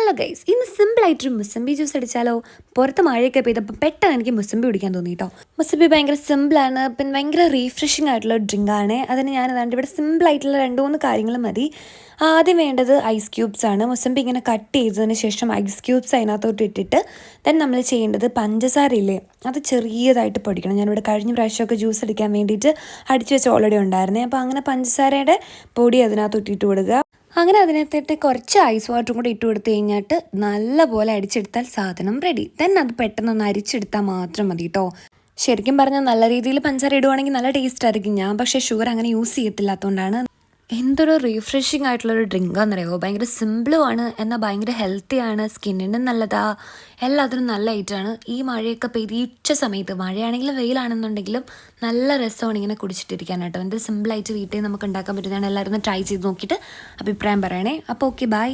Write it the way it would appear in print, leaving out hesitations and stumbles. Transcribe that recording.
Hello guys, ഇന്ന് സിമ്പിളായിട്ടൊരു mosambi juice അടിച്ചാലോ? പുറത്ത് മഴയൊക്കെ പെയ്തപ്പോൾ പെട്ടെന്ന് എനിക്ക് മുസമ്പി കുടിക്കാൻ തോന്നി കേട്ടോ. മുസമ്പി ഭയങ്കര സിമ്പിളാണ്, പിന്നെ ഭയങ്കര റീഫ്രഷിംഗ് ആയിട്ടുള്ള ഡ്രിങ്കാണ്. അതിന് ഞാൻ അതാണ്ട് ഇവിടെ സിമ്പിളായിട്ടുള്ള 2-3 കാര്യങ്ങൾ മതി. ആദ്യം വേണ്ടത് ഐസ് ക്യൂബ്സ് ആണ്. മുസമ്പി ഇങ്ങനെ കട്ട് ചെയ്തതിന് ശേഷം ഐസ് ക്യൂബ്സ് അതിനകത്തോട്ട് ഇട്ടിട്ട് ദെൻ നമ്മൾ ചെയ്യേണ്ടത് പഞ്ചസാര ഇല്ലേ, അത് ചെറിയതായിട്ട് പൊടിക്കണം. ഞാനിവിടെ കഴിഞ്ഞ പ്രാവശ്യമൊക്കെ ജ്യൂസ് അടിക്കാൻ വേണ്ടിയിട്ട് അടിച്ചു വെച്ച് ഓൾറെഡി ഉണ്ടായിരുന്നേ. അപ്പോൾ അങ്ങനെ പഞ്ചസാരയുടെ പൊടി അതിനകത്തോട്ട് ഇട്ട് കൊടുക്കുക. അങ്ങനെ അതിനകത്തിട്ട് കുറച്ച് ഐസ് വാട്ടറും കൂടി ഇട്ട് കൊടുത്ത് കഴിഞ്ഞിട്ട് നല്ലപോലെ അടിച്ചെടുത്താൽ സാധനം റെഡി. ദെൻ അത് പെട്ടെന്നൊന്ന് അരിച്ചെടുത്താൽ മാത്രം മതി കേട്ടോ. ശരിക്കും പറഞ്ഞാൽ നല്ല രീതിയിൽ പഞ്ചസാര ഇടുവാണെങ്കിൽ നല്ല ടേസ്റ്റ് ആയിരിക്കും. ഞാൻ പക്ഷേ ഷുഗർ അങ്ങനെ യൂസ് ചെയ്യത്തില്ലാത്തതുകൊണ്ടാണ്. എന്തൊരു റീഫ്രഷിംഗ് ആയിട്ടുള്ളൊരു ഡ്രിങ്കാണെന്നറിയോ. ഭയങ്കര സിമ്പിളുമാണ്, എന്നാൽ ഭയങ്കര ഹെൽത്തിയാണ്, സ്കിന്നിനും നല്ലതാ, എല്ലാത്തിനും നല്ല ഐറ്റമാണ്. ഈ മഴയൊക്കെ പെയ്ത് ഈ ഉച്ച സമയത്ത്, മഴയാണെങ്കിലും വെയിലാണെന്നുണ്ടെങ്കിലും നല്ല രസമാണ് ഇങ്ങനെ കുടിച്ചിട്ടിരിക്കാനായിട്ട്. എന്ത് സിമ്പിളായിട്ട് വീട്ടിൽ നമുക്ക് ഉണ്ടാക്കാൻ പറ്റുന്നതാണ്. എല്ലാവരും ഒന്ന് ട്രൈ ചെയ്ത് നോക്കിയിട്ട് അഭിപ്രായം പറയണേ. അപ്പോൾ ഓക്കെ, ബൈ.